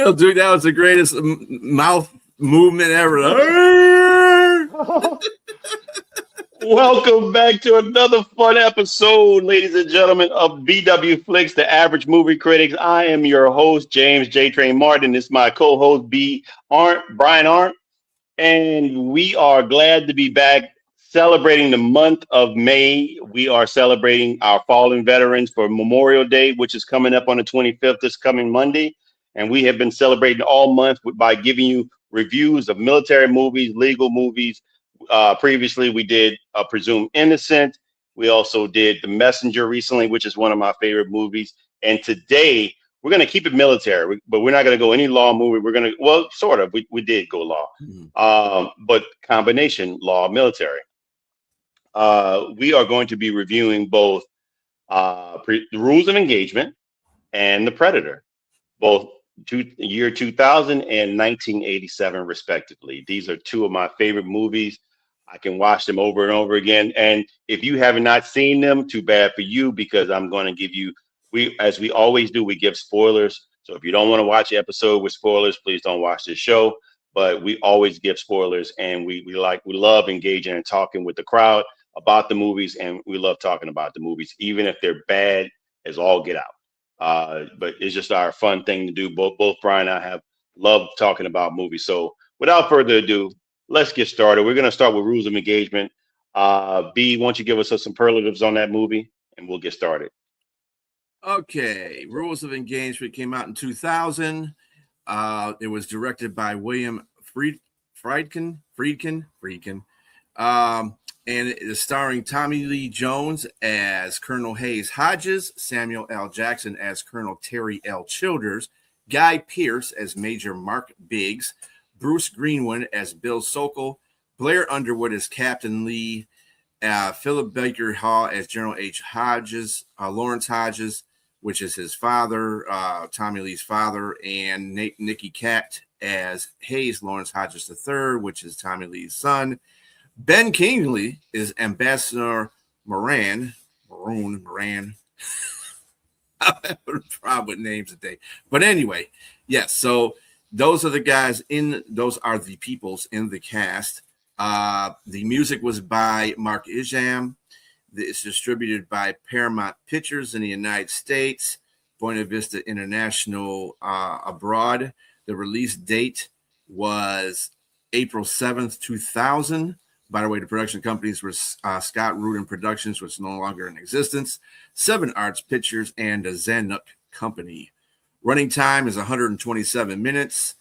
Bill Duke, that was the greatest mouth movement ever. Welcome back to another fun episode, ladies and gentlemen, of BW Flix, the average movie critics. I am your host, James J. Train Martin. This is my co-host, Brian Arndt, and we are glad to be back celebrating the month of May. We are celebrating our fallen veterans for Memorial Day, which is coming up on the 25th, this coming Monday. And we have been celebrating all month by giving you reviews of military movies, legal movies. Previously, we did Presumed Innocent. We also did The Messenger recently, which is one of my favorite movies. And today, we're going to keep it military, but we're not going to go any law movie. We're going to, well, sort of. We did go law, but combination law, military. We are going to be reviewing both the Rules of Engagement and The Predator, both year 2000 and 1987, respectively. These are two of my favorite movies. I can watch them over and over again. And if you have not seen them, too bad for you, because I'm going to give you, as we always do, we give spoilers. So if you don't want to watch the episode with spoilers, please don't watch this show. But we always give spoilers, and we love engaging and talking with the crowd about the movies, and we love talking about the movies, even if they're bad as all get out. But it's just our fun thing to do. Both Brian and I have loved talking about movies. So without further ado, let's get started. We're going to start with Rules of Engagement. B, why don't you give us some superlatives on that movie, and we'll get started. Okay, Rules of Engagement came out in 2000. It was directed by William Friedkin. And it is starring Tommy Lee Jones as Colonel Hayes Hodges, Samuel L. Jackson as Colonel Terry L. Childers, Guy Pearce as Major Mark Biggs, Bruce Greenwood as Bill Sokol, Blair Underwood as Captain Lee, Philip Baker Hall as General H. Hodges, Lawrence Hodges, which is his father, Tommy Lee's father, and Nicky Katt as Hayes Lawrence Hodges III, which is Tommy Lee's son. Ben Kingsley is Ambassador Moran. I'm having a problem with names today. But anyway, yes, so those are the peoples in the cast. The music was by Mark Isham. It's distributed by Paramount Pictures in the United States, Buena Vista International abroad. The release date was April 7th, 2000. By the way, the production companies were Scott Rudin Productions, which is no longer in existence, Seven Arts Pictures, and the Zanuck Company. Running time is 127 minutes.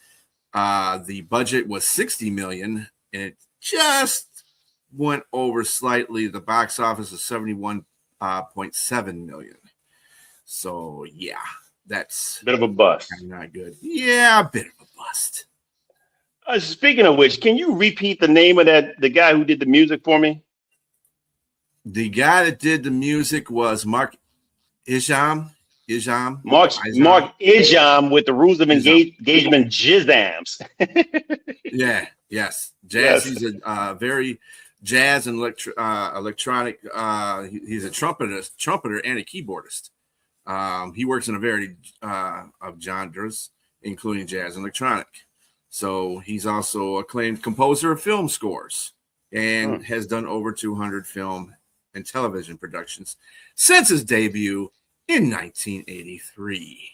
The budget was $60 million, and it just went over slightly. The box office is $71.7 million. So, yeah, that's a bit of a bust. Not good. Yeah, a bit of a bust. Speaking of which, can you repeat the name of the guy who did the music for me? The guy that did the music was Mark Isham. Mark Isham with the Rules of Engagement Jizzams. Yes. Jazz. Yes. He's a very jazz and electronic. He's a trumpeter and a keyboardist. He works in a variety of genres, including jazz and electronic. So he's also acclaimed composer of film scores and has done over 200 film and television productions since his debut in 1983.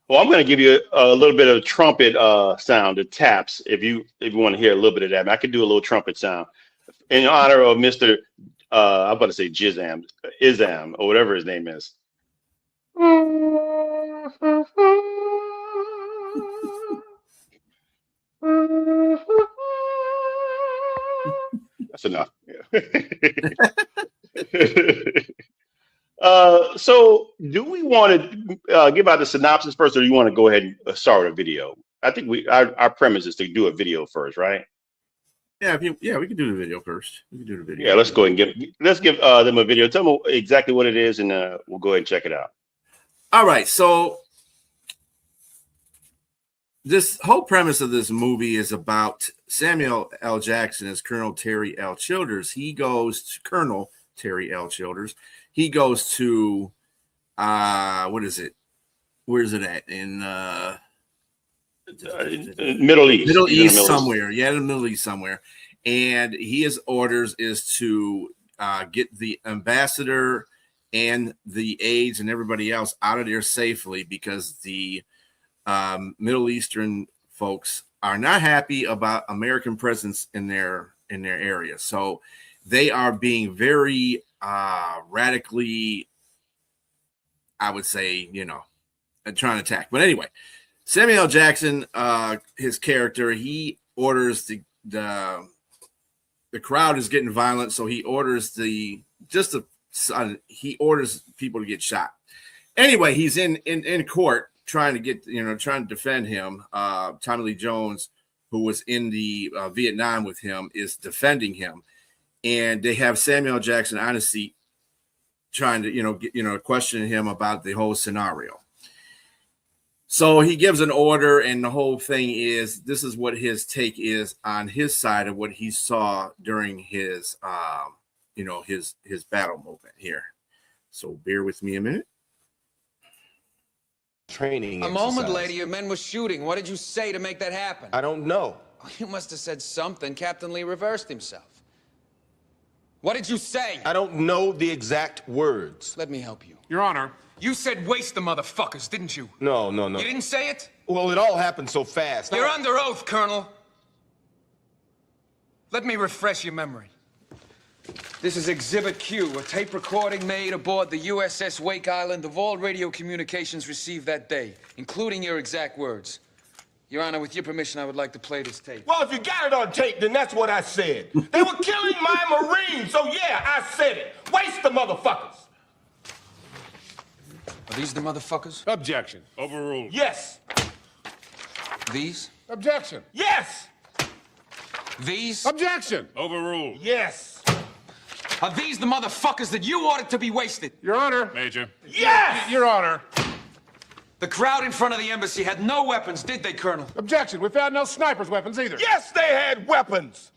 Well, I'm going to give you a little bit of trumpet sound, the taps, if you want to hear a little bit of that. I could do a little trumpet sound in honor of Mr. I'm about to say Izam, or whatever his name is. That's enough. So do we want to give out the synopsis first, or do you want to go ahead and start a video? I think our premise is to do a video first, right? Yeah, we can do the video first. Yeah, let's go ahead and give them a video. Tell them exactly what it is, and we'll go ahead and check it out. All right, so this whole premise of this movie is about Samuel L. Jackson as Colonel Terry L. Childers. Colonel Terry L. Childers. He goes to what is it? Where's it at? In Middle East. Middle He's in the East somewhere. Yeah, in the Middle East somewhere. And his orders is to get the ambassador and the aides and everybody else out of there safely because the Middle Eastern folks are not happy about American presence in their area. So they are being very radically, I would say, trying to attack. But anyway, Samuel L. Jackson, his character, he orders the crowd is getting violent, so he orders he orders people to get shot. Anyway, he's in court trying to defend him. Tommy Lee Jones, who was in the Vietnam with him, is defending him, and they have Samuel L. Jackson on a seat trying to questioning him about the whole scenario. So he gives an order, and the whole thing is this is what his take is on his side of what he saw during his his battle movement here. So bear with me a minute. Training. A moment later, your men were shooting. What did you say to make that happen? I don't know. You must have said something. Captain Lee reversed himself. What did you say? I don't know the exact words. Let me help you. Your Honor. You said waste the motherfuckers, didn't you? No. You didn't say it? Well, it all happened so fast. You're under oath, Colonel. Let me refresh your memory. This is Exhibit Q, a tape recording made aboard the USS Wake Island of all radio communications received that day, including your exact words. Your Honor, with your permission, I would like to play this tape. Well, if you got it on tape, then that's what I said. They were killing my Marines, so yeah, I said it. Waste the motherfuckers. Are these the motherfuckers? Objection. Overruled. Yes. These? Objection. Yes. These? Objection. Overruled. Yes. Are these the motherfuckers that you ordered to be wasted? Your Honor. Major. Yes! Your Honor. The crowd in front of the embassy had no weapons, did they, Colonel? Objection. We found no sniper's weapons either. Yes, they had weapons.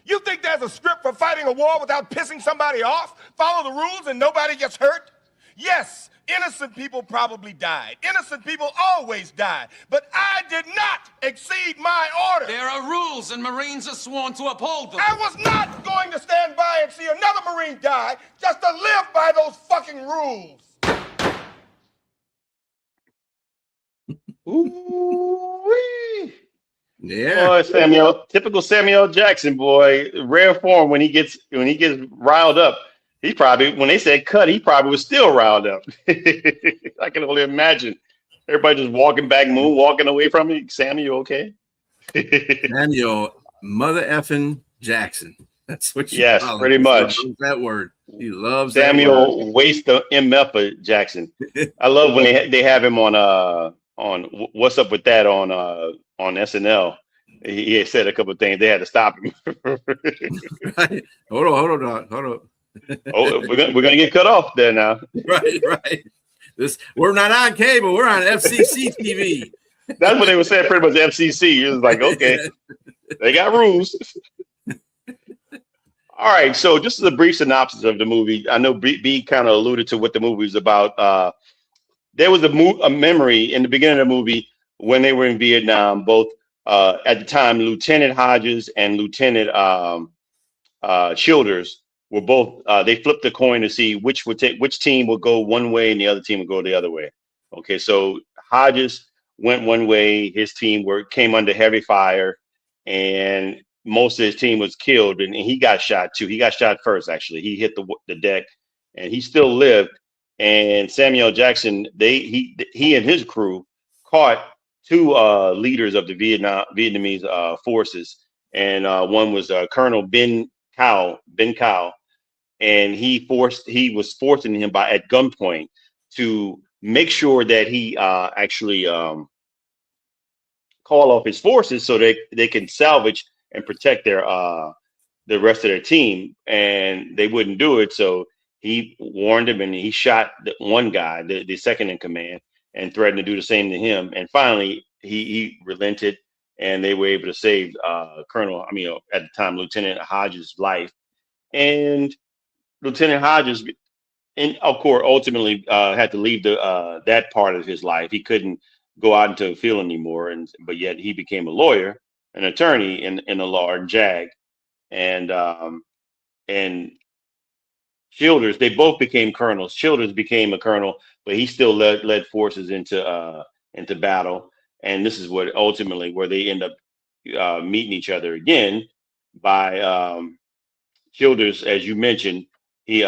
You think there's a script for fighting a war without pissing somebody off? Follow the rules and nobody gets hurt? Yes, innocent people probably died. Innocent people always die. But I did not exceed my order. There are rules, and Marines are sworn to uphold them. I was not going to stand by and see another Marine die just to live by those fucking rules. Ooh-wee. Yeah. Boy, typical Samuel Jackson, boy. Rare form when he gets riled up. He probably, when they said cut, he probably was still riled up. I can only imagine. Everybody just walking back, walking away from me. Sam, you okay? Samuel mother effing Jackson. That's what you Yes, pretty much. He loves that word. He loves Samuel that word. Waste the MF Jackson. I love when they have him on What's Up With That on SNL. He had said a couple of things. They had to stop him. Right. Hold on. Oh, we're gonna get cut off there now. Right. We're not on cable. We're on FCC TV. That's what they were saying. Pretty much FCC. It was like, okay, they got rules. All right. So just as a brief synopsis of the movie, I know B kind of alluded to what the movie was about. There was a memory in the beginning of the movie when they were in Vietnam. Both at the time, Lieutenant Hodges and Lieutenant Childers were both. They flipped the coin to see which team would go one way and the other team would go the other way. Okay, so Hodges went one way. His team came under heavy fire, and most of his team was killed, and he got shot too. He got shot first, actually. He hit the deck, and he still lived. And Samuel Jackson, he and his crew caught two leaders of the Vietnamese forces, and one was Colonel Ben Cao, and he was forcing him at gunpoint to make sure that he actually call off his forces so they can salvage and protect the rest of their team, and they wouldn't do it. So he warned him, and he shot one guy, the second in command, and threatened to do the same to him. And finally, he relented, and they were able to save at the time, Lieutenant Hodges' life. And Lieutenant Hodges, and of course, ultimately had to leave that part of his life. He couldn't go out into a field anymore, but yet he became a lawyer, an attorney in the law in JAG, and Childers, they both became colonels. Childers became a colonel, but he still led forces into battle. And this is what ultimately where they end up meeting each other again by Childers, as you mentioned, he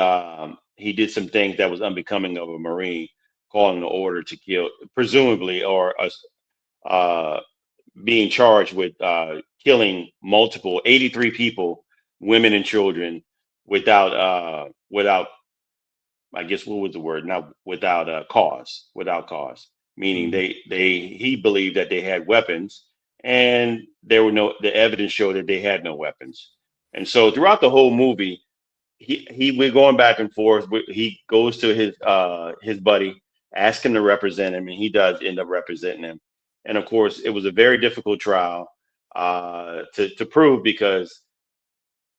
did some things that was unbecoming of a Marine, calling the order to kill, presumably, or being charged with killing multiple 83 people, women and children, without I guess what was the word? Not without without cause. Meaning Mhm. he believed that they had weapons, and there were no the evidence showed that they had no weapons. And so throughout the whole movie, we're going back and forth. He goes to his buddy, asks him to represent him, and he does end up representing him. And of course, it was a very difficult trial to prove because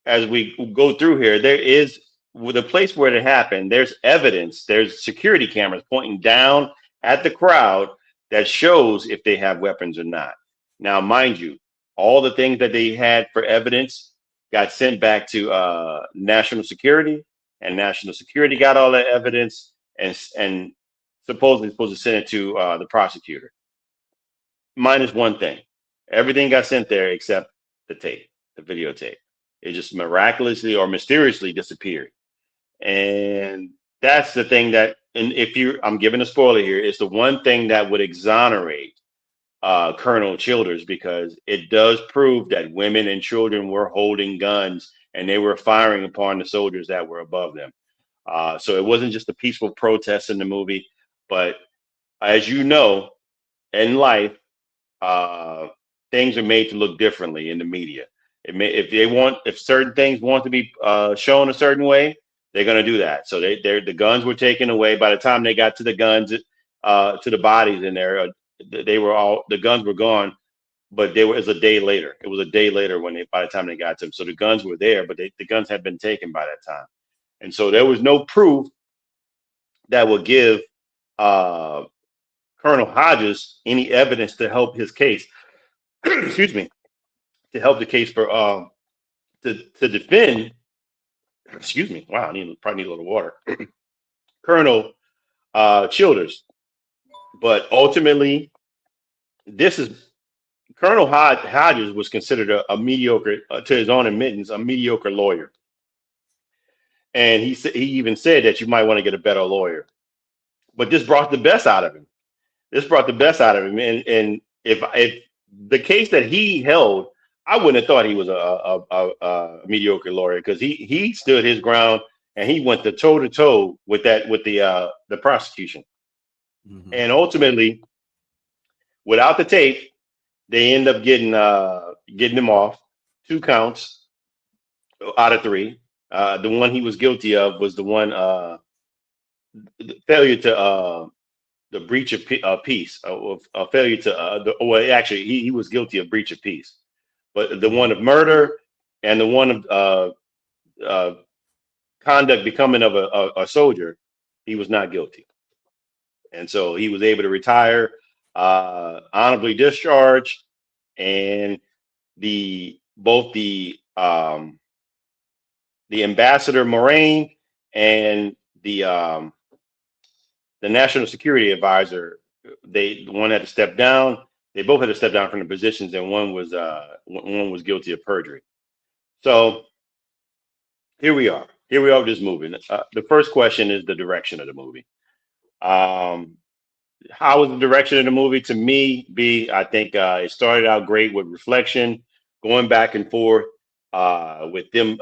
as we go through here, there is with the place where it happened, there's evidence, there's security cameras pointing down at the crowd that shows if they have weapons or not. Now, mind you, all the things that they had for evidence got sent back to national security, and national security got all that evidence and supposedly supposed to send it to the prosecutor. Minus one thing, everything got sent there except the tape, the videotape. It just miraculously or mysteriously disappeared. And that's the thing that, and I'm giving a spoiler here, it's the one thing that would exonerate Colonel Childers, because it does prove that women and children were holding guns and they were firing upon the soldiers that were above them. So it wasn't just a peaceful protest in the movie, but as you know, in life, uh, things are made to look differently in the media. If certain things want to be shown a certain way, they're going to do that. So the guns were taken away. By the time they got to the guns, to the bodies in there, the guns were gone. But it was a day later. It was a day later by the time they got to them. So the guns were there, but the guns had been taken by that time. And so there was no proof that would give uh, Colonel Hodges any evidence to help his case. Excuse me, to help the case for to defend. Excuse me. Wow, probably need a little water. Colonel Childers, but ultimately, this is Colonel Hodges was considered a mediocre, to his own admittance, a mediocre lawyer, and he even said that you might want to get a better lawyer. But this brought the best out of him. And if the case that he held, I wouldn't have thought he was a mediocre lawyer, because he stood his ground and he went toe to toe with the prosecution. Mhm. And ultimately, without the tape, they end up getting him off 2 counts out of 3. The one he was guilty of was the one the failure to the breach of peace, a failure to well, actually, he was guilty of breach of peace, but the one of murder and the one of conduct becoming of a soldier, he was not guilty, and so he was able to retire, honorably discharged, and both the ambassador Moraine and the national security advisor, one had to step down. They both had to step down from the positions, and one was guilty of perjury. So here we are. Here we are with this movie. The first question is the direction of the movie. How was the direction of the movie? To me, I think it started out great with reflection, going back and forth with them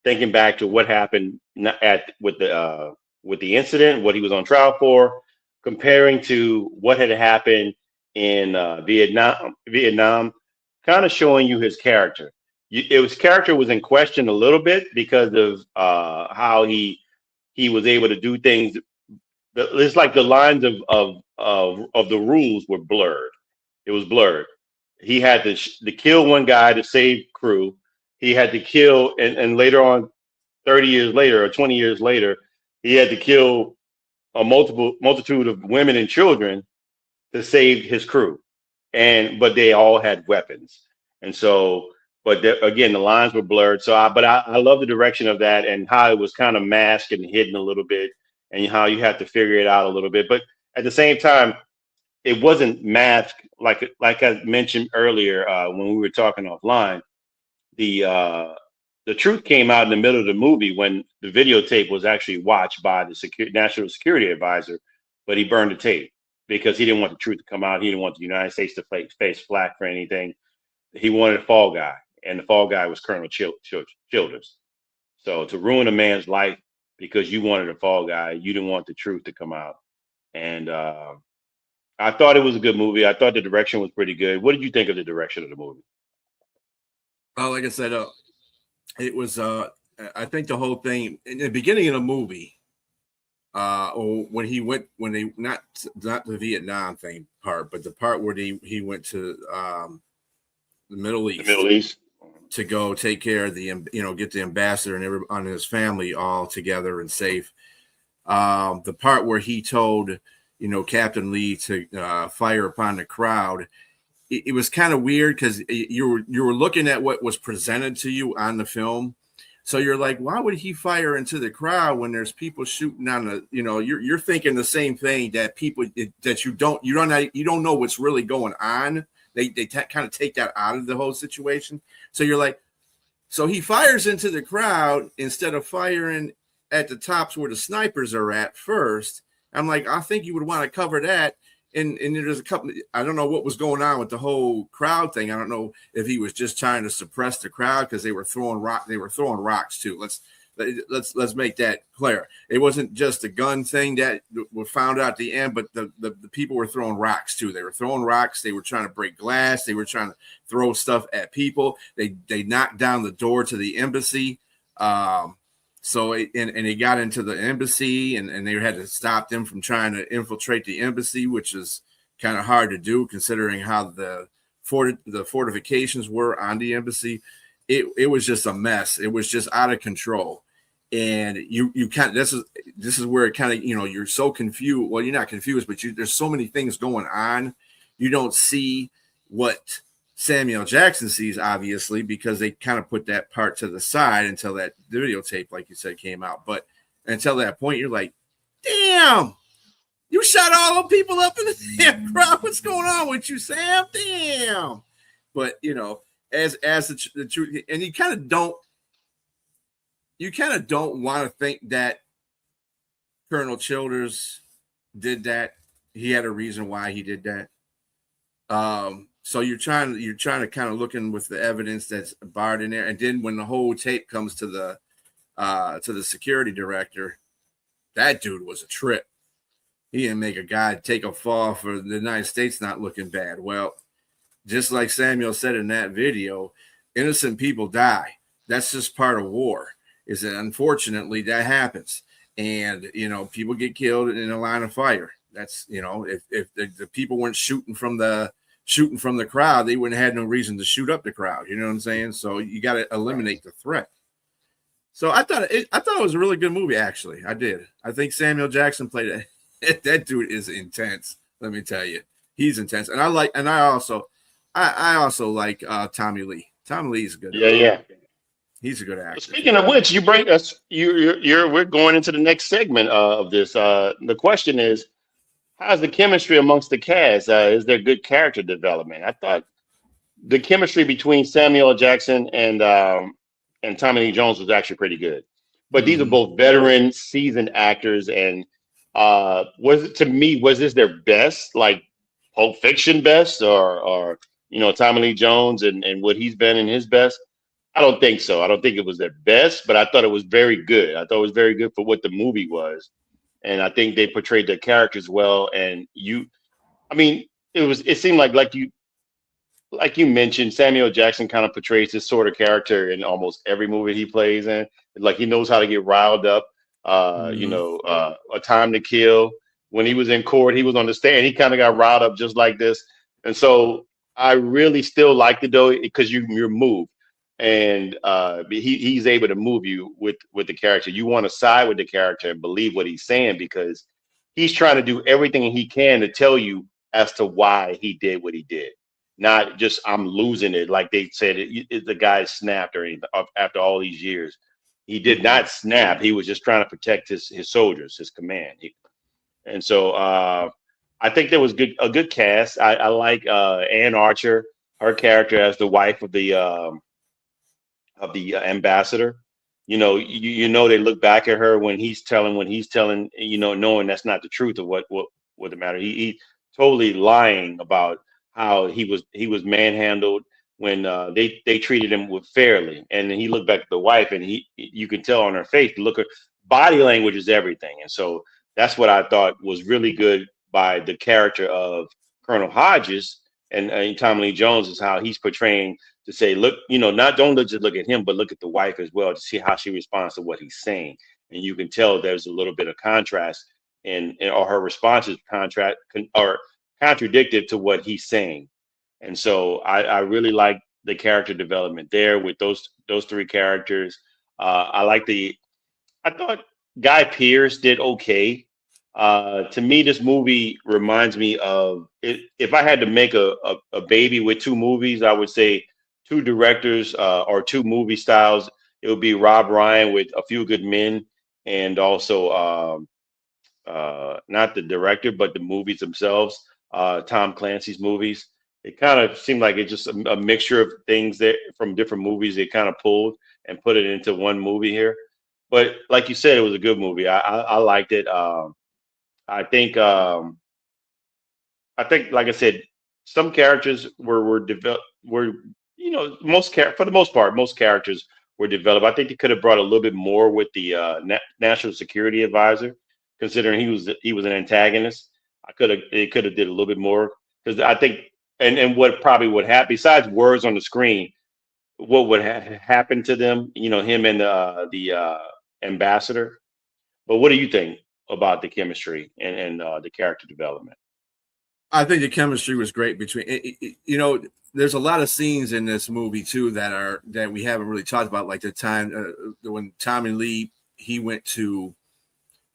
thinking back to what happened with the incident, what he was on trial for, comparing to what had happened in Vietnam, kind of showing you his character. His character was in question a little bit because of how he was able to do things. It's like the lines of the rules were blurred. It was blurred. He had to kill one guy to save crew. He had to kill, and later on, 30 years later or 20 years later, he had to kill a multitude of women and children to save his crew, but they all had weapons, and so. But again, the lines were blurred. So, I love the direction of that and how it was kind of masked and hidden a little bit, and how you have to figure it out a little bit. But at the same time, it wasn't masked like I mentioned earlier when we were talking offline. The uh, the truth came out in the middle of the movie when the videotape was actually watched by the national security advisor, but he burned the tape because he didn't want the truth to come out. He didn't want the United States to face flack for anything. He wanted a fall guy, and the fall guy was Colonel Childers. So to ruin a man's life because you wanted a fall guy, you didn't want the truth to come out. And I thought it was a good movie. I thought the direction was pretty good. What did you think of the direction of the movie? Well, like I said, it was. I think the whole thing in the beginning of the movie, or when they not the Vietnam thing part, but the part where he went to the Middle East. The Middle East. To go take care of get the ambassador and his family all together and safe. The part where he told, Captain Lee to fire upon the crowd, it was kind of weird because you were looking at what was presented to you on the film. So you're like, why would he fire into the crowd when there's people shooting on the, you're thinking the same thing that people that you don't know what's really going on. They kind of take that out of the whole situation. So you're like, so he fires into the crowd instead of firing at the tops where the snipers are at first. I'm like, I think you would want to cover that. And there's a couple, I don't know what was going on with the whole crowd thing. I don't know if he was just trying to suppress the crowd because they were throwing rocks too. Let's make that clear. It wasn't just a gun thing that was found out at the end, but the people were throwing rocks too. They were throwing rocks. They were trying to break glass. They were trying to throw stuff at people. They knocked down the door to the embassy. So they got into the embassy and they had to stop them from trying to infiltrate the embassy, which is kind of hard to do considering how the fortifications were on the embassy. It was just a mess. It was just out of control. And you can't, this is where it kind of, you're so confused. Well, you're not confused, but there's so many things going on. You don't see what Samuel Jackson sees, obviously, because they kind of put that part to the side until that videotape, like you said, came out. But until that point, you're like, damn, you shot all the people up in the damn crowd. What's going on with you, Sam? Damn. But, as the truth, and you kind of don't want to think that Colonel Childers did that. He had a reason why he did that. So you're trying to kind of look in with the evidence that's barred in there, and then when the whole tape comes to the security director, that dude was a trip. He didn't make a guy take a fall for the United States not looking bad. Well, just like Samuel said in that video, innocent people die. That's just part of war. Is that unfortunately that happens, and people get killed in a line of fire. That's if the people weren't shooting from the crowd, they wouldn't have had no reason to shoot up the crowd. You know what I'm saying? So you got to eliminate the threat. So I thought it was a really good movie. Actually, I did. I think Samuel Jackson played it. That dude is intense. Let me tell you, he's intense. And I also like Tommy Lee. Tommy Lee's good. Yeah. He's a good actor. Speaking of which, you bring us. We're going into the next segment of this. The question is, how's the chemistry amongst the cast? Is there good character development? I thought the chemistry between Samuel L. Jackson and Tommy Lee Jones was actually pretty good. But these are both veteran, seasoned actors, and was this their best, like Pulp Fiction best, or Tommy Lee Jones and what he's been in his best? I don't think so. I don't think it was their best, but I thought it was very good. I thought it was very good for what the movie was. And I think they portrayed their characters well. And it seemed like you mentioned, Samuel Jackson kind of portrays this sort of character in almost every movie he plays in. Like he knows how to get riled up. A Time to Kill. When he was in court, he was on the stand. He kind of got riled up just like this. And so I really still liked it though, because you're moved. And he's able to move you with the character. You want to side with the character and believe what he's saying because he's trying to do everything he can to tell you as to why he did what he did. Not just I'm losing it, like they said the guy snapped or anything after all these years. He did not snap. He was just trying to protect his soldiers, his command. And so I think there was a good cast. I like Ann Archer, her character as the wife of the ambassador. You know they look back at her when he's telling, knowing that's not the truth of what the matter. He totally lying about how he was manhandled when they treated him with fairly, and then he looked back at the wife, and you can tell on her face, look at body language is everything, and so that's what I thought was really good by the character of Colonel Hodges and Tommy Lee Jones is how he's portraying to say, look, not don't just look at him, but look at the wife as well to see how she responds to what he's saying. And you can tell there's a little bit of contrast or her response is contradicted to what he's saying. And so I really like the character development there with those three characters. I thought Guy Pearce did okay. To me, this movie reminds me of if I had to make a baby with two movies, I would say two directors or two movie styles. It would be Rob Ryan with A Few Good Men, and also not the director, but the movies themselves, Tom Clancy's movies. It kind of seemed like it's just a mixture of things that from different movies they kind of pulled and put it into one movie here. But like you said, it was a good movie. I liked it. I think, like I said, some characters were developed. For the most part, most characters were developed. I think they could have brought a little bit more with the national security advisor, considering he was an antagonist. It could have did a little bit more because I think, and what probably would happen besides words on the screen, what would happen to them? Him and the ambassador. But what do you think about the chemistry and the character development? I think the chemistry was great between, there's a lot of scenes in this movie too that we haven't really talked about, like the time when Tommy Lee, he went to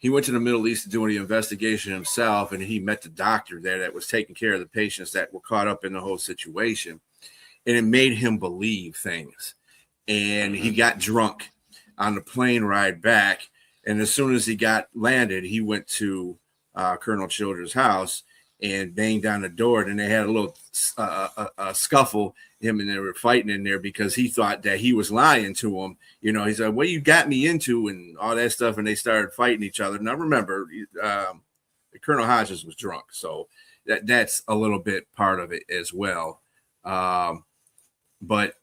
the Middle East to do the investigation himself, and he met the doctor there that was taking care of the patients that were caught up in the whole situation, and it made him believe things. And he got drunk on the plane ride back, and as soon as he got landed, he went to Colonel Childers' house and banged on the door. And they had a little scuffle. Him and they were fighting in there because he thought that he was lying to him. He said, "What you got me into?" and all that stuff. And they started fighting each other. Now remember, Colonel Hodges was drunk, so that's a little bit part of it as well. But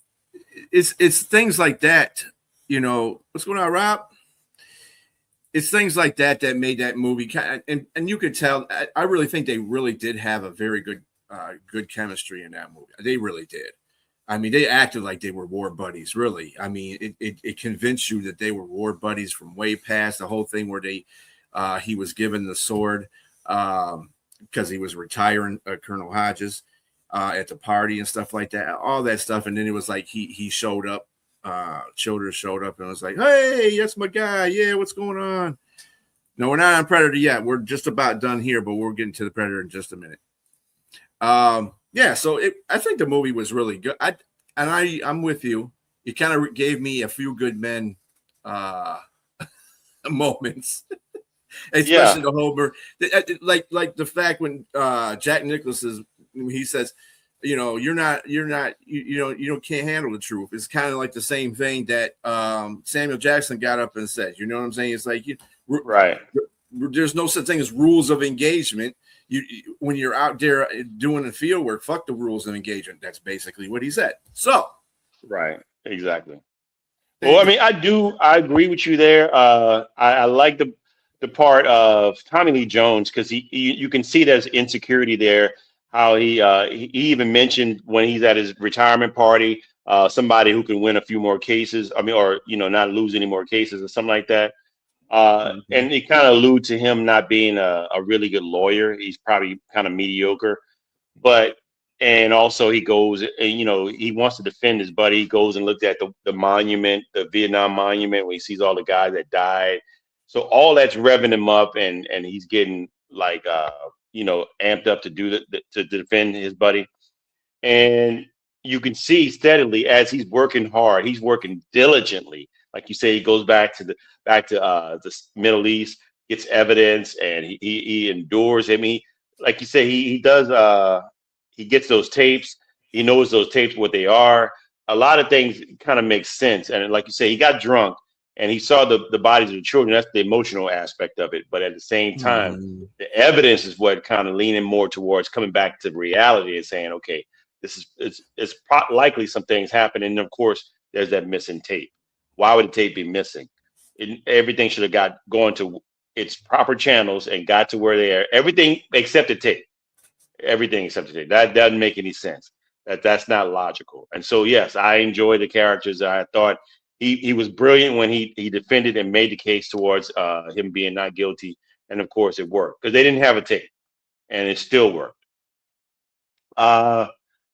it's things like that. What's going on, Rob? It's things like that made that movie, and you could tell. I really think they really did have a very good chemistry in that movie. They really did. I mean, they acted like they were war buddies. Really, I mean, it convinced you that they were war buddies from way past the whole thing where he was given the sword because he was retiring, Colonel Hodges, at the party and stuff like that. All that stuff, and then it was like he showed up. Childers showed up and was like, "Hey, that's my guy. Yeah, what's going on?" No, we're not on Predator yet. We're just about done here, but we're getting to the Predator in just a minute. So I think the movie was really good. I'm with you. It kind of gave me A Few Good Men moments, especially the Homer, like the fact when Jack Nicklaus he says, you can't handle the truth. It's kind of like the same thing that Samuel Jackson got up and said. You know what I'm saying? It's like Right. There's no such thing as rules of engagement. When you're out there doing the field work, fuck the rules of engagement. That's basically what he said. So, right, exactly. Well, I mean, I agree with you there. I like the part of Tommy Lee Jones because you can see there's insecurity there. How he even mentioned when he's at his retirement party, somebody who can win a few more cases. I mean, or not lose any more cases or something like that. And it kind of alludes to him not being a really good lawyer. He's probably kind of mediocre, and also he goes and he wants to defend his buddy. He goes and looks at the monument, the Vietnam monument, where he sees all the guys that died. So all that's revving him up, and he's getting like amped up to do to defend his buddy. And you can see steadily as he's working hard, he's working diligently. Like you say, he goes back to the Middle East, gets evidence, and he endures. I mean, like you say, he does. He gets those tapes. He knows those tapes what they are. A lot of things kind of make sense. And like you say, he got drunk and he saw the bodies of the children. That's the emotional aspect of it. But at the same time, the evidence is what kind of leaning more towards coming back to reality and saying, okay, this is it's likely some things happen. And of course, there's that missing tape. Why would the tape be missing? Everything should have gone to its proper channels and got to where they are. Everything except the tape. Everything except the tape. That doesn't make any sense. That's not logical. And so, yes, I enjoy the characters. I thought he was brilliant when he defended and made the case towards him being not guilty. And of course, it worked because they didn't have a tape, and it still worked.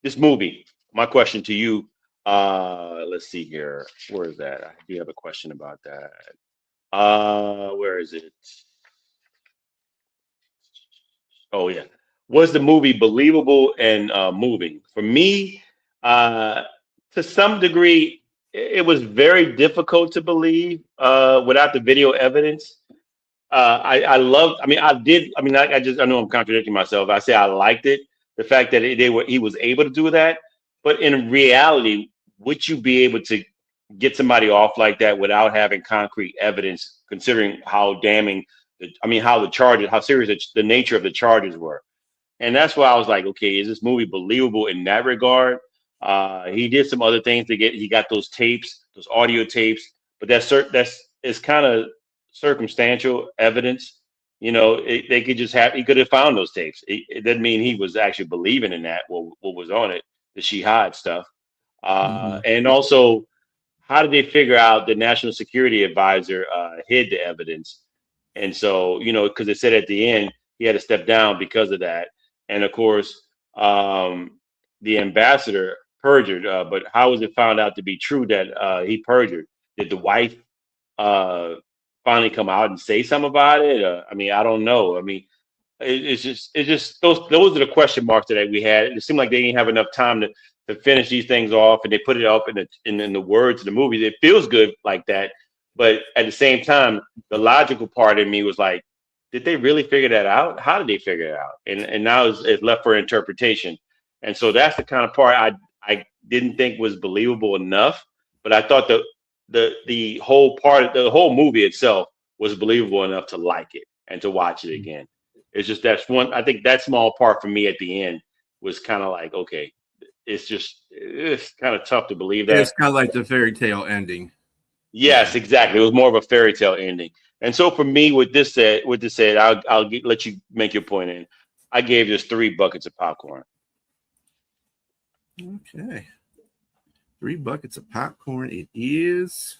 This movie. My question to you. Let's see here. Where is that? I do have a question about that. Where is it? Oh yeah. Was the movie believable and moving? For me, to some degree, it was very difficult to believe without the video evidence. I loved. I mean, I did. I mean, I know I'm contradicting myself. I say I liked it. The fact that he was able to do that. But in reality, would you be able to get somebody off like that without having concrete evidence, considering how damning, how serious the nature of the charges were? And that's why I was like, okay, is this movie believable in that regard? He did some other things he got those tapes, those audio tapes, but it's kind of circumstantial evidence. They could just he could have found those tapes. It doesn't mean he was actually believing in that, what was on it, the Shihad stuff. And also, how did they figure out the National Security Advisor hid the evidence? And so, because it said at the end, he had to step down because of that. And of course, the ambassador perjured, but how was it found out to be true that he perjured? Did the wife finally come out and say something about it? I don't know. I mean, it's just those are the question marks that we had. It seemed like they didn't have enough time to finish these things off, and they put it up in the words of the movie. It feels good like that, but at the same time, the logical part of me was like, did they really figure that out? How did they figure it out? And now it's left for interpretation. And so that's the kind of part I didn't think was believable enough. But I thought the whole movie itself was believable enough to like it and to watch it again. It's just I think that small part for me at the end was kind of like, okay, it's kind of tough to believe that. It's kind of like the fairy tale ending. Yes, exactly. It was more of a fairy tale ending. And so for me, with this said, I'll let you make your point in. I gave this 3 buckets of popcorn. Okay. 3 buckets of popcorn. It is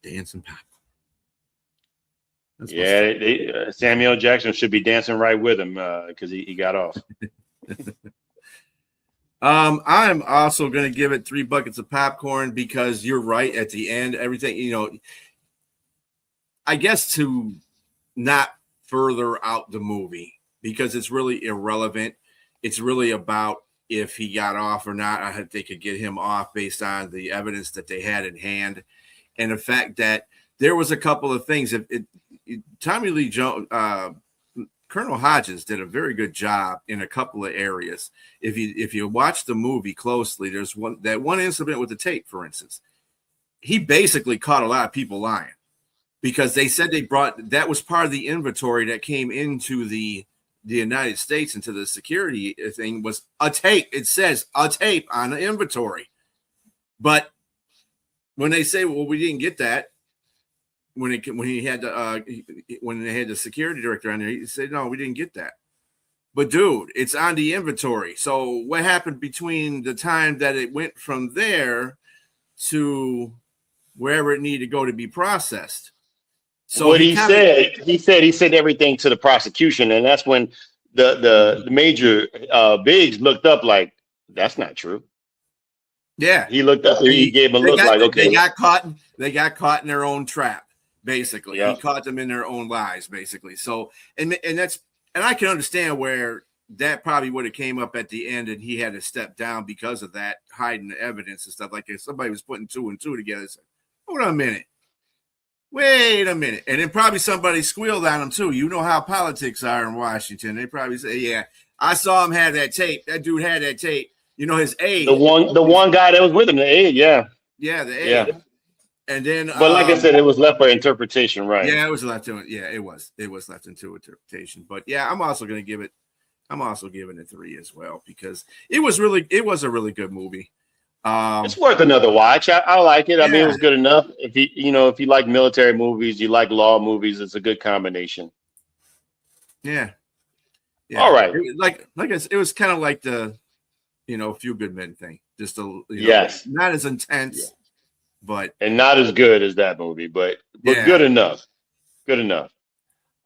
dancing popcorn. Samuel Jackson should be dancing right with him because he got off. I'm also going to give it 3 buckets of popcorn because you're right at the end. Everything, I guess to not further out the movie because it's really irrelevant. It's really about if he got off or not. I think they could get him off based on the evidence that they had in hand and the fact that there was a couple of things. Tommy Lee Jones, Colonel Hodges did a very good job in a couple of areas. If you watch the movie closely, there's one incident with the tape, for instance. He basically caught a lot of people lying because they said that was part of the inventory that came into the United States into the security thing was a tape. It says a tape on the inventory. But when they say, well, we didn't get that, when they had the security director on there, he said, no, we didn't get that. But dude, it's on the inventory. So what happened between the time that it went from there to wherever it needed to go to be processed? So what he sent everything to the prosecution, and that's when the major Biggs looked up like, that's not true. Yeah, he looked up. He gave him a look like, okay, they got caught in their own trap. Basically, yeah. He caught them in their own lies. Basically, so and that's And I can understand where that probably would have came up at the end and he had to step down because of that, hiding the evidence and stuff. Like if somebody was putting 2 and 2 together, said, hold on a minute. Wait a minute. And then probably somebody squealed on him too. You know how politics are in Washington. They probably say, yeah, I saw him have that tape. That dude had that tape. You know, his aide. The one guy that was with him, the aide, yeah. Yeah, the aide. Yeah. And then but like I said, it was left for interpretation, right? Yeah, it was left to it. Yeah, it was left into interpretation. But yeah, I'm also giving it 3 as well because it was a really good movie. It's worth another watch. I like it. I mean, it was good enough. If you like military movies, you like law movies, it's a good combination. Yeah. All right. Like I said, it was kind of like the, Few Good Men thing. Just yes, not as intense, but and not as good as that movie, but good enough. Good enough.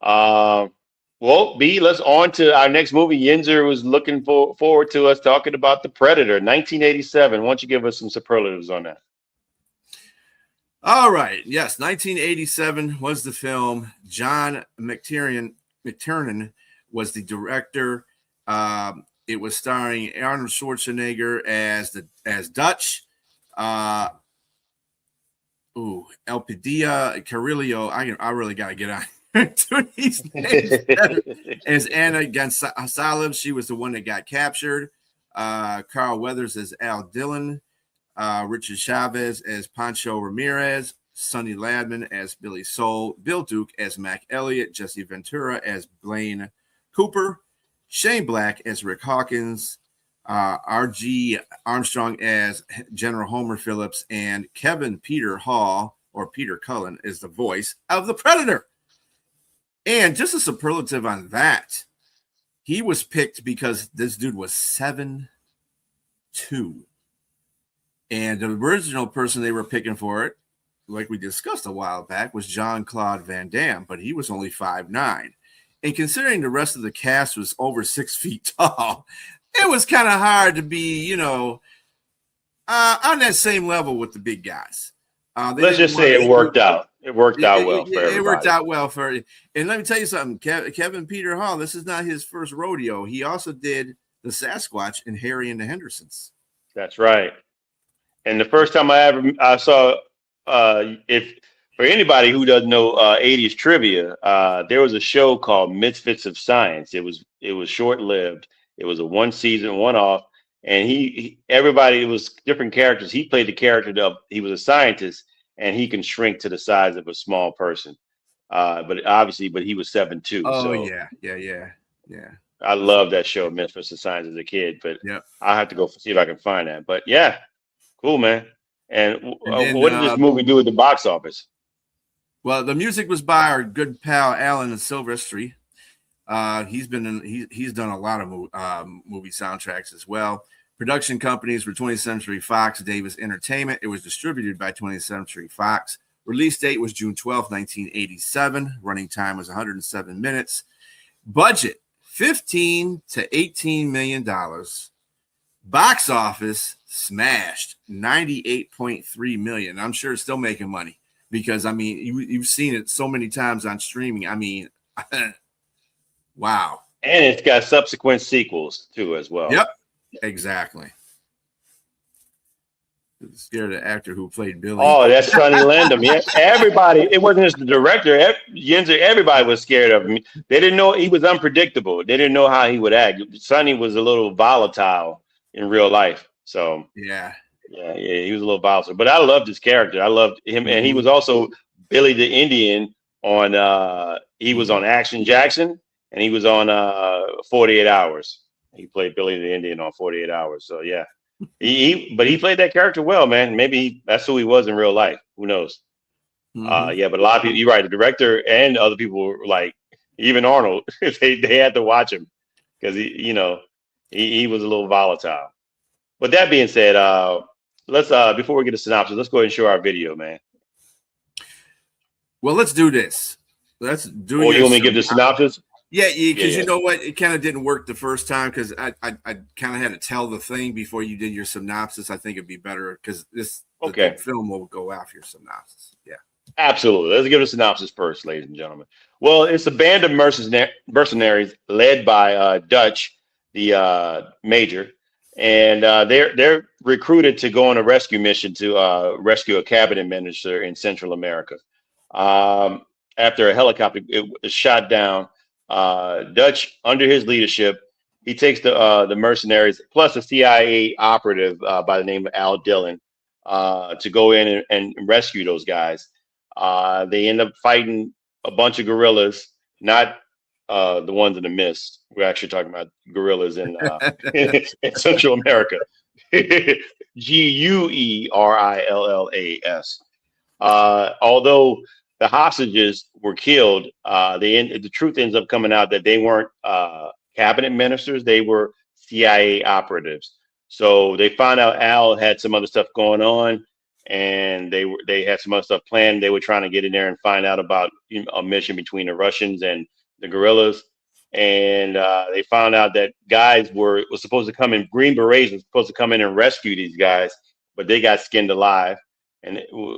Well, B, let's on to our next movie. Yinzer was looking forward to us talking about The Predator, 1987. Why don't you give us some superlatives on that? All right. Yes, 1987 was the film. John McTiernan was the director. It was starring Arnold Schwarzenegger as Dutch. Elpidia Carrillo. I really got to get on to these names. As Anna Gonsalves, she was the one that got captured. Carl Weathers as Al Dillon. Richard Chavez as Pancho Ramirez. Sonny Ladman as Billy Soul. Bill Duke as Mac Elliott. Jesse Ventura as Blaine Cooper. Shane Black as Rick Hawkins. R.G. Armstrong as General Homer Phillips, and Kevin Peter Hall, or Peter Cullen, is the voice of the Predator. And just a superlative on that, he was picked because this dude was 7'2". And the original person they were picking for it, like we discussed a while back, was Jean-Claude Van Damme, but he was only 5'9". And considering the rest of the cast was over 6 feet tall, it was kind of hard to be, on that same level with the big guys. Let's just say it worked out. It worked out well for everybody. It worked out well for it. And let me tell you something, Kevin Peter Hall, this is not his first rodeo. He also did the Sasquatch in Harry and the Hendersons. That's right. And the first time I saw, if for anybody who doesn't know 80s trivia, there was a show called Misfits of Science. It was short-lived. It was a one-season, one-off, and everybody, it was different characters. He played the character he was a scientist, and he can shrink to the size of a small person. But he was 7'2". Oh, so yeah. I love that show, Misfits of Science, as a kid, but I'll have to go see if I can find that. But yeah, cool, man. And what did this movie do at the box office? Well, the music was by our good pal Alan Silvestri. He's done a lot of movie soundtracks as well. Production companies were 20th Century Fox, Davis Entertainment. It was distributed by 20th Century Fox. Release date was June 12, 1987. Running time was 107 minutes. Budget $15 to $18 million. Box office smashed $98.3 million. I'm sure it's still making money because you've seen it so many times on streaming. Wow. And it's got subsequent sequels too as well. Yep. Exactly. Scared of the actor who played Billy. Oh, that's Sonny Landham. Yeah. Everybody, it wasn't just the director. Yinzer, everybody was scared of him. They didn't know he was unpredictable. They didn't know how he would act. Sonny was a little volatile in real life. So yeah, he was a little volatile. But I loved his character. I loved him. And he was also Billy the Indian on he was on Action Jackson. And he was on 48 Hours. He played Billy the Indian on 48 Hours. So yeah, but he played that character well, man. Maybe that's who he was in real life. Who knows? Yeah, but a lot of people. You're right. The director and other people were like, even Arnold, they had to watch him because he was a little volatile. But that being said, let's before we get a synopsis, let's go ahead and show our video, man. Well, let's do this. Let's do. Oh, you want me to give the synopsis? Yeah, because you know what? It kind of didn't work the first time because I kind of had to tell the thing before you did your synopsis. I think it'd be better because the film will go off your synopsis. Yeah. Absolutely. Let's give a synopsis first, ladies and gentlemen. Well, it's a band of mercenaries led by Dutch, the major, and they're recruited to go on a rescue mission to rescue a cabinet minister in Central America. Um, After a helicopter it was shot down, Dutch, under his leadership, he takes the mercenaries plus a CIA operative by the name of Al Dillon to go in and rescue those guys. They end up fighting a bunch of gorillas, not the ones in the mist. We're actually talking about gorillas in in Central America. Guerrillas. Although the hostages were killed, the truth ends up coming out that they weren't cabinet ministers; they were CIA operatives. So they found out Al had some other stuff going on, and they had some other stuff planned. They were trying to get in there and find out about a mission between the Russians and the guerrillas. And they found out that guys was supposed to come in. Green Berets was supposed to come in and rescue these guys, but they got skinned alive,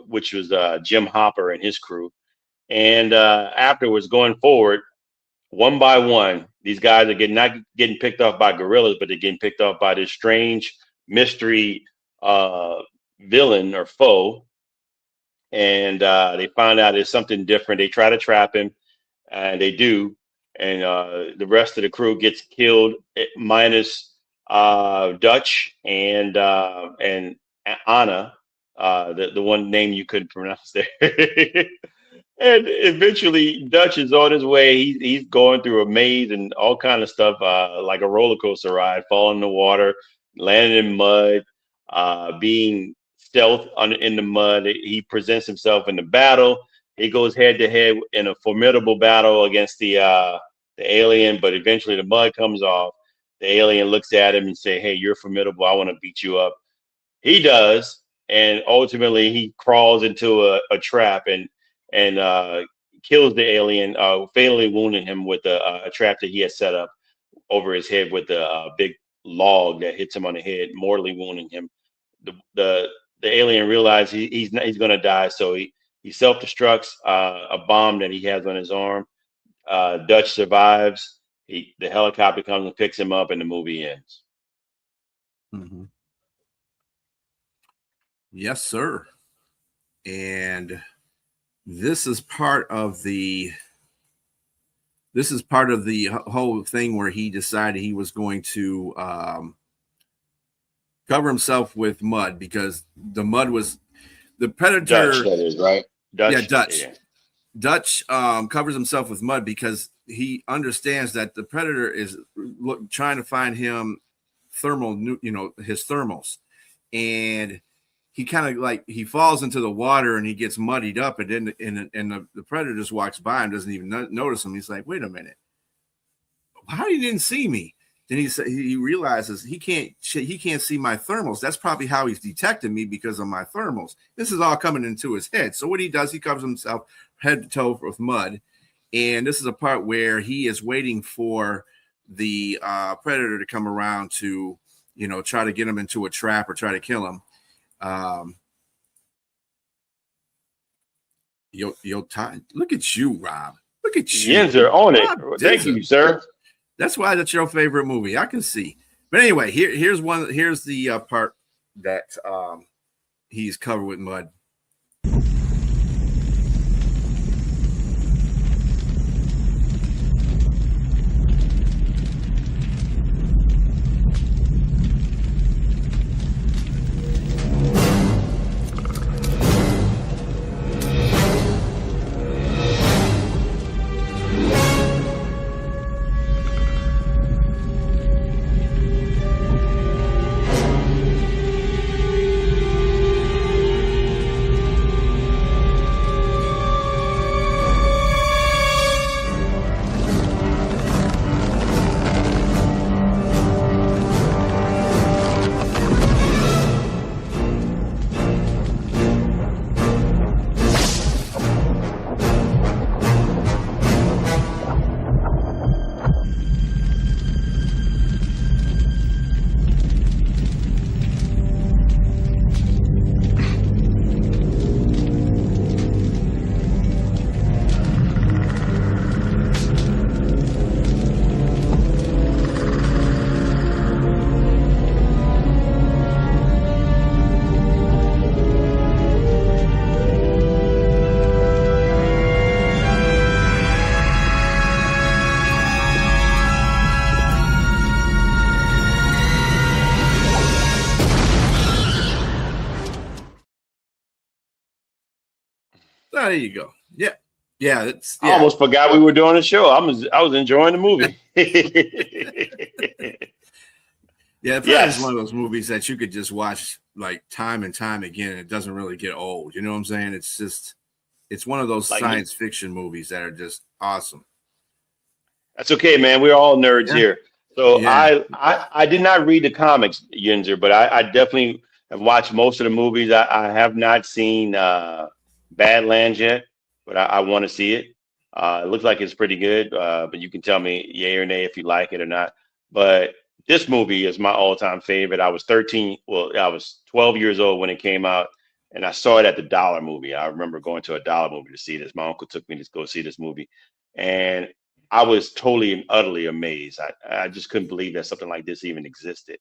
which was Jim Hopper and his crew. And afterwards, going forward, one by one, these guys are not getting picked off by guerrillas, but they're getting picked off by this strange mystery villain or foe. And they find out there's something different. They try to trap him, and they do. And the rest of the crew gets killed, minus Dutch and Anna, the one name you couldn't pronounce there. And eventually, Dutch is on his way. He's going through a maze and all kind of stuff, like a roller coaster ride, falling in the water, landing in mud, being stealth in the mud. He presents himself in the battle. He goes head to head in a formidable battle against the alien, but eventually the mud comes off. The alien looks at him and say, "Hey, you're formidable. I want to beat you up." He does, and ultimately he crawls into a trap and kills the alien, fatally wounding him with a trap that he had set up over his head with a big log that hits him on the head, mortally wounding him. The alien realizes he's going to die, so he self-destructs a bomb that he has on his arm. Dutch survives. The helicopter comes and picks him up, and the movie ends. Mm-hmm. Yes, sir. And this is part of the whole thing where he decided he was going to cover himself with mud, because the mud was the predator. Dutch, that is, right? Dutch. Yeah, Dutch. Yeah. Dutch covers himself with mud because he understands that the predator is trying to find him his thermals, and he kind of he falls into the water and he gets muddied up, and then the predator just walks by and doesn't even notice him. He's like, "Wait a minute, how he didn't see me?" Then he realizes he can't see my thermals. That's probably how he's detected me, because of my thermals. This is all coming into his head. So what he does, he covers himself head to toe with mud, and this is a part where he is waiting for the predator to come around to try to get him into a trap or try to kill him. Time. Look at you, Rob. Look at you. Yins are on it. Thank you, sir. That's why that's your favorite movie. I can see. But anyway, here's the part that he's covered with mud. Oh, there you go. Yeah. Yeah. It's I yeah. almost forgot we were doing a show. I was enjoying the movie. Yeah, Predator is one Yes, of those movies that you could just watch like time and time again. And it doesn't really get old. You know what I'm saying? It's one of those like science fiction movies that are just awesome. that's okay, man. We're all nerds Yeah. here. So Yeah. I did not read the comics, Yinzer, but I definitely have watched most of the movies. I have not seen Badlands yet, but I want to see it. It looks like it's pretty good, but you can tell me yay or nay if you like it or not. But this movie is my all-time favorite. I was 13, well, I was 12 years old when it came out, and I saw it at the Dollar Movie. I remember going to a Dollar Movie to see this. My uncle took me to go see this movie, and I was totally and utterly amazed. I just couldn't believe that something like this even existed.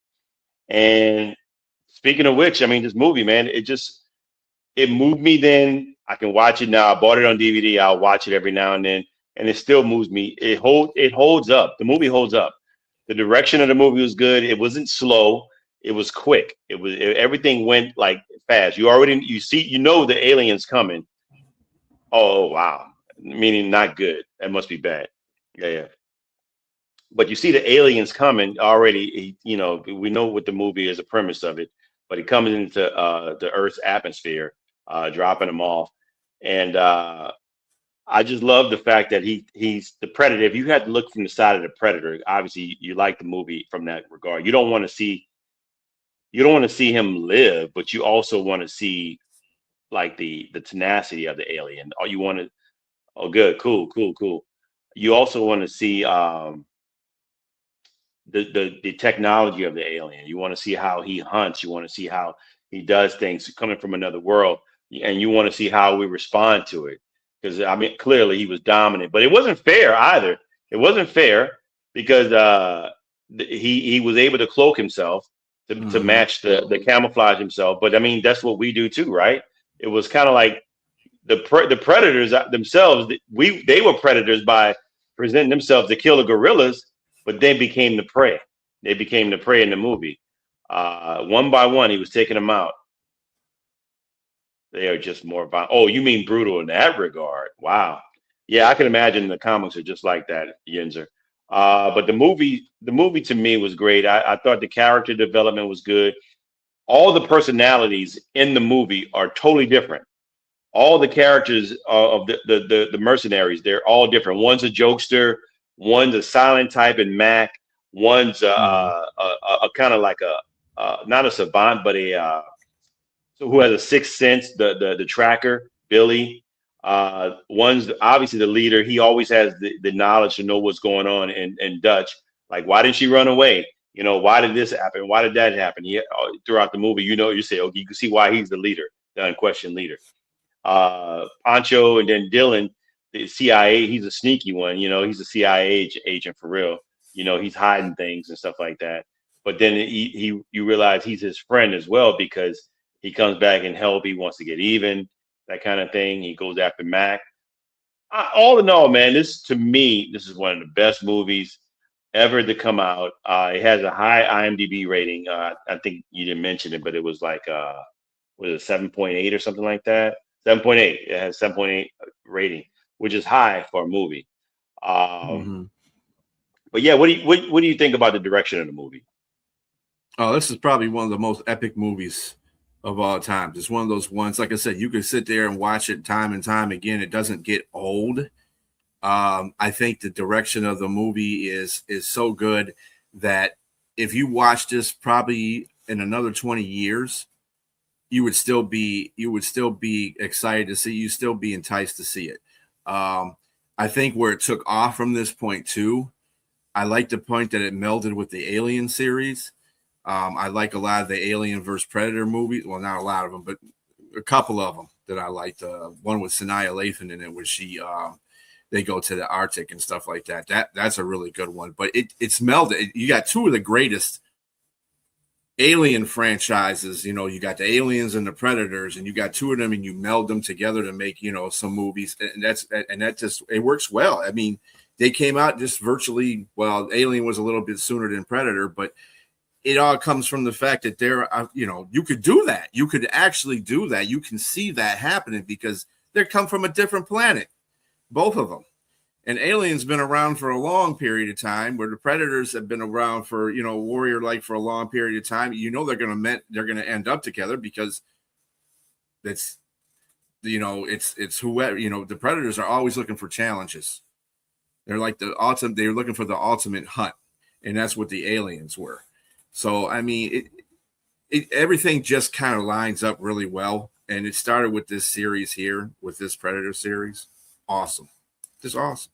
And speaking of which, I mean, this movie, man, it moved me then. I can watch it now. I bought it on DVD. I'll watch it every now and then, and it still moves me. It holds up. The movie holds up. The direction of the movie was good. It wasn't slow. It was quick. Everything went like fast. You know the aliens coming. Oh wow. Meaning not good. That must be bad. Yeah, yeah. But you see the aliens coming already. We know what the movie is, the premise of it, but it comes into the Earth's atmosphere, dropping them off. And I just love the fact that he's the predator. If you had to look from the side of the predator, obviously you like the movie from that regard. You don't want to see him live, but you also want to see like the tenacity of the alien. Or you want to, oh, good, cool, cool, cool. You also want to see the technology of the alien. You want to see how he hunts. You want to see how he does things coming from another world, and you want to see how we respond to it. Because I mean, clearly he was dominant, but it wasn't fair either. It wasn't fair because he was able to cloak himself to Mhm. match the camouflage himself. But I mean, that's what we do too, right? It was kind of like the predators themselves. They were predators by presenting themselves to kill the gorillas, but they became the prey. They became the prey in the movie. One by one, he was taking them out. They are just more violent. Oh, you mean brutal in that regard? Wow. Yeah, I can imagine the comics are just like that, Yinzer. But the movie to me was great. I thought the character development was good. All the personalities in the movie are totally different. All the characters of the mercenaries, they're all different. One's a jokester, one's a silent type in Mac, one's Mhm. a kind of like a not a savant, but a so who has a sixth sense, the tracker, Billy. One's obviously the leader. He always has the knowledge to know what's going on in Dutch. Like, why did she run away? Why did this happen? Why did that happen? Throughout the movie, you say, okay, you can see why he's the leader, the unquestioned leader. Pancho, and then Dylan, the CIA. He's a sneaky one. He's a CIA agent for real. He's hiding things and stuff like that. But then you realize he's his friend as well because he comes back and help. He wants to get even, that kind of thing. He goes after Mac. All in all, man, to me, this is one of the best movies ever to come out. It has a high IMDb rating. I think you didn't mention it, but it was like was it 7.8 or something like that? 7.8. It has 7.8 rating, which is high for a movie. Um, Mhm. but yeah, what do you think about the direction of the movie? Oh, this is probably one of the most epic movies of all time. It's one of those ones, like I said, you could sit there and watch it time and time again. It doesn't get old. I think the direction of the movie is so good that if you watch this probably in another 20 years, you would still be excited to see, you still be enticed to see it. I think where it took off from this point too, I like the point that it melded with the Alien series. I like a lot of the Alien versus Predator movies. Well, not a lot of them, but a couple of them that I liked. One with Sanaa Lathan in it, where they go to the Arctic and stuff like that. That's a really good one. But it's melded. You got two of the greatest Alien franchises. You got the Aliens and the Predators, and you got two of them, and you meld them together to make some movies, and that just it works well. I mean, they came out just virtually. Well, Alien was a little bit sooner than Predator, but it all comes from the fact that you could do that. You could actually do that. You can see that happening because They come from a different planet, both of them. And Alien's been around for a long period of time, where the Predators have been around for, Warrior like for a long period of time. They're gonna end up together because it's whoever, the Predators are always looking for challenges. They're like they're looking for the ultimate hunt, and that's what the Aliens were. So I mean, everything just kind of lines up really well, and it started with this series here, with this Predator series. Awesome, just awesome.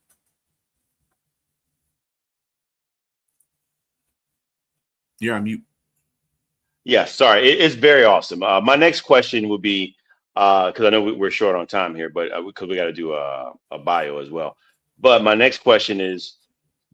You're on mute. Yeah, sorry. It's very awesome. My next question would be, because I know we're short on time here, but because we got to do a bio as well. But my next question is,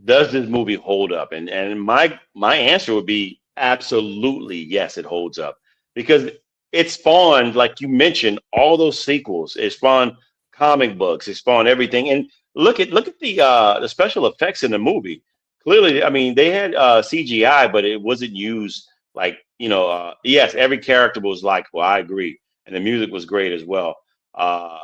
does this movie hold up? And my answer would be absolutely yes, it holds up, because it spawned, like you mentioned, all those sequels. It spawned comic books. It spawned everything. And look at the special effects in the movie. Clearly, I mean, they had CGI, but it wasn't used like, yes, every character was like, well, I agree. And the music was great as well. The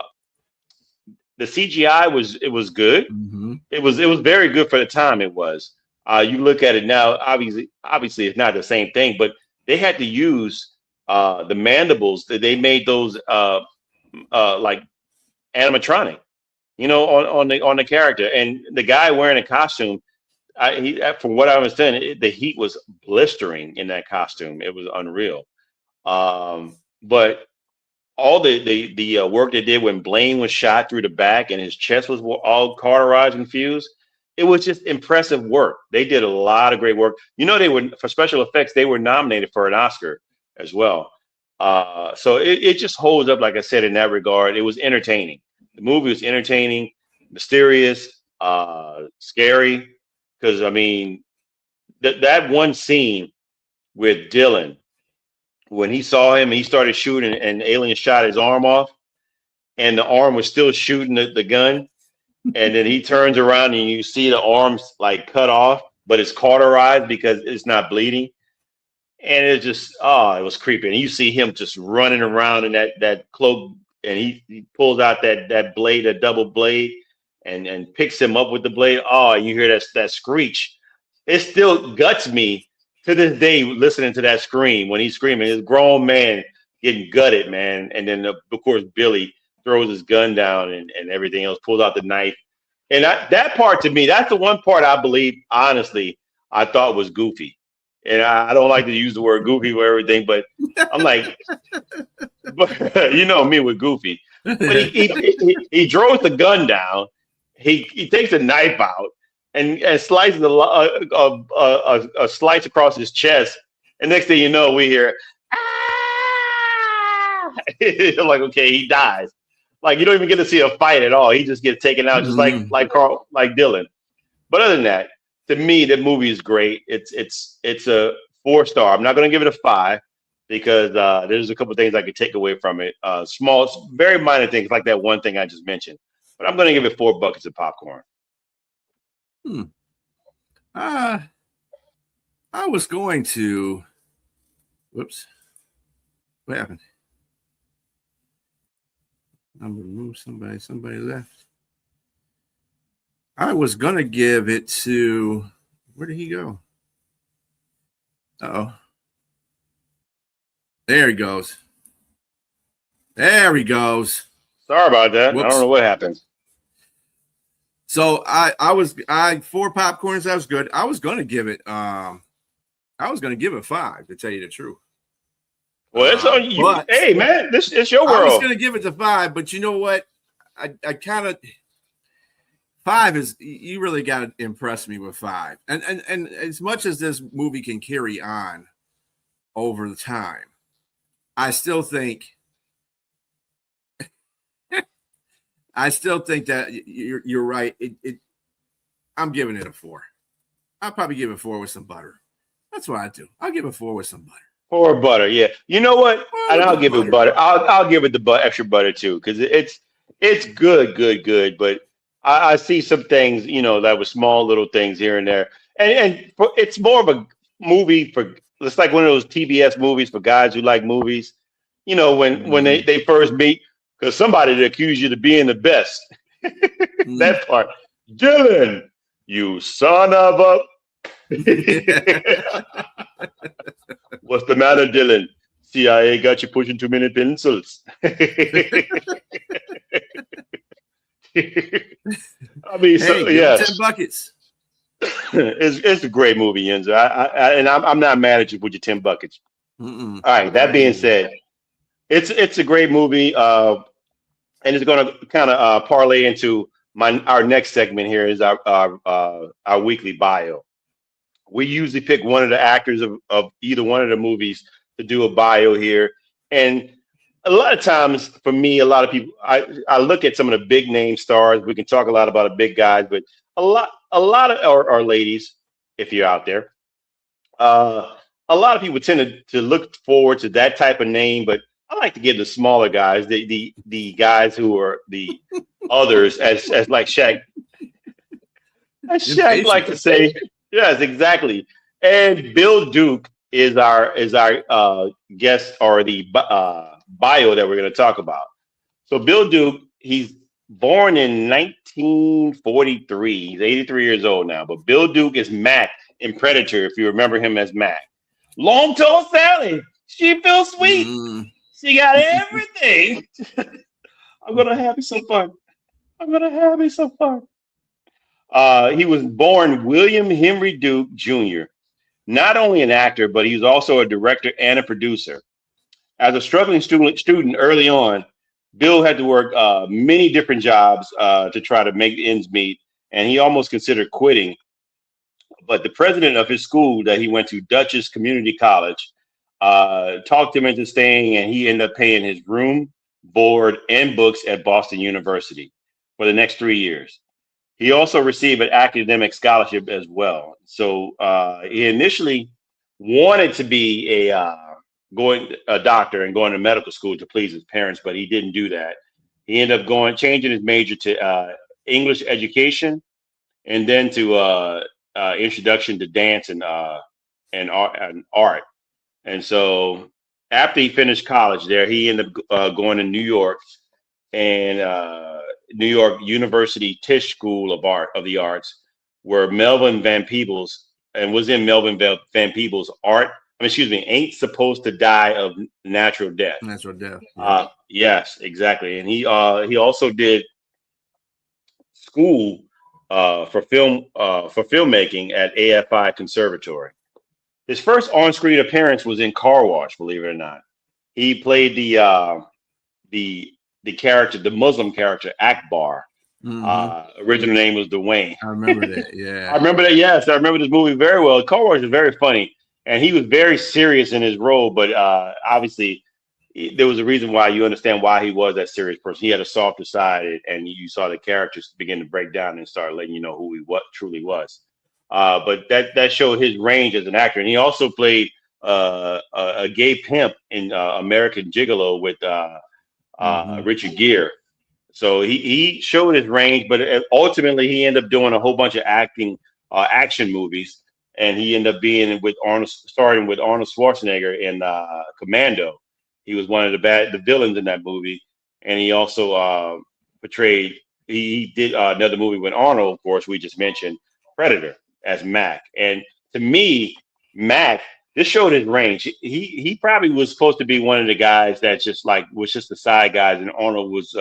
CGI was good. Mm-hmm. It was very good for the time it was. You look at it now, obviously it's not the same thing, but they had to use the mandibles that they made those like animatronic, on the character. And the guy wearing a costume, from what I understand, the heat was blistering in that costume. It was unreal. But all the work they did when Blaine was shot through the back and his chest was all cauterized and fused, it was just impressive work. They did a lot of great work. They were, for special effects, they were nominated for an Oscar as well. So it just holds up, like I said, in that regard. It was entertaining. The movie was entertaining, mysterious, scary. Because, I mean, that one scene with Dylan, when he saw him, he started shooting, and Alien shot his arm off, and the arm was still shooting the gun. And then he turns around and you see the arms like cut off, but it's cauterized because it's not bleeding. And it just, it was creepy. And you see him just running around in that cloak, and he pulls out that blade, a double blade, and picks him up with the blade. Oh, you hear that screech. It still guts me to this day listening to that scream when he's screaming. This grown man getting gutted, man. And then, of course, Billy throws his gun down and everything else, pulls out the knife. And that part, to me, that's the one part I believe, honestly, I thought was goofy. And I don't like to use the word goofy for everything, but I'm like, but you know me with goofy. But he draws the gun down. He takes a knife out and slices a slice across his chest. And next thing you know, we hear, ah! Like, okay, he dies. Like, you don't even get to see a fight at all. He just gets taken out, just like Dylan. But other than that, to me, the movie is great. It's a 4-star. I'm not going to give it a 5 because there's a couple of things I could take away from it. Small, very minor things like that one thing I just mentioned. But I'm going to give it 4 buckets of popcorn. I was going to. Whoops. What happened? I'm going to move somebody. Somebody left. I was going to give it to. Where did he go? Uh-oh. There he goes. There he goes. Sorry about that. Whoops. I don't know what happened. So I 4 popcorns. That was good. I was going to give it. I was going to give it 5, to tell you the truth. Well, it's on you. But, hey, man, it's your world. I was going to give it to 5, but you know what? I kind of 5 is, you really got to impress me with 5. And as much as this movie can carry on over the time, I still think that you're right. I'm giving it a 4. I'll probably give it 4 with some butter. That's what I do. I'll give it 4 with some butter. 4 butter, yeah. You know what? And I'll give it butter. I'll give it the extra butter too, because it's good. But I see some things, that were small little things here and there, and it's more of a movie for. It's like one of those TBS movies for guys who like movies. When they first meet, Because somebody to accuse you of being the best. That part. Dylan, you son of a. What's the matter, Dylan? CIA got you pushing too many pencils. I mean, so Hey, yeah, 10 buckets. it's a great movie, Enzo. I'm not mad at you with your 10 buckets. Mm-mm. All right. That being said, it's a great movie, and it's going to kind of parlay into our next segment. Here is our weekly bio. We usually pick one of the actors of either one of the movies to do a bio here, and a lot of times for me, a lot of people, I look at some of the big name stars. We can talk a lot about the big guys, but a lot of our ladies, if you're out there, a lot of people tend to look forward to that type of name, but I like to give the smaller guys, the guys who are the others, as like Shaq, like to say, yes, exactly. And Bill Duke is our guest, or the bio that we're going to talk about. So Bill Duke, he's born in 1943. He's 83 years old now. But Bill Duke is Mac in Predator, if you remember him as Mac. Long tall Sally. She feels sweet. She got everything. I'm gonna have me some fun. He was born William Henry Duke Jr. Not only an actor, but he was also a director and a producer. As a struggling student early on, Bill had to work many different jobs to try to make ends meet, and he almost considered quitting. But the president of his school that he went to, Dutchess Community College, talked him into staying, and he ended up paying his room, board, and books at Boston University for the next 3 years. He also received an academic scholarship as well. So he initially wanted to be a doctor and going to medical school to please his parents, but he didn't do that. He ended up changing his major to English education, and then to introduction to dance and art. And so after he finished college there, he ended up going to New York and New York University Tisch School of the Arts, where Melvin Van Peebles was in Melvin Van Peebles' Ain't Supposed to Die of Natural Death. Natural Death. Yeah. Yes, exactly. And he also did school for filmmaking at AFI Conservatory. His first on-screen appearance was in Car Wash, believe it or not. He played the character, the Muslim character, Akbar. Original name was Dwayne. I remember that. Yeah. I remember that. Yes, I remember this movie very well. Car Wash was very funny, and he was very serious in his role. But obviously, there was a reason why. You understand why he was that serious person. He had a softer side, and you saw the characters begin to break down and start letting you know who he truly was. But that showed his range as an actor, and he also played a gay pimp in American Gigolo with Richard Gere. So he showed his range, but ultimately he ended up doing a whole bunch of action movies, and he ended up starting with Arnold Schwarzenegger in Commando. He was one of the villains in that movie, and he also portrayed. He did another movie with Arnold, of course, we just mentioned, Predator, as Mac. And to me, Mac, this showed his range. He probably was supposed to be one of the guys that was just the side guys, and Arnold was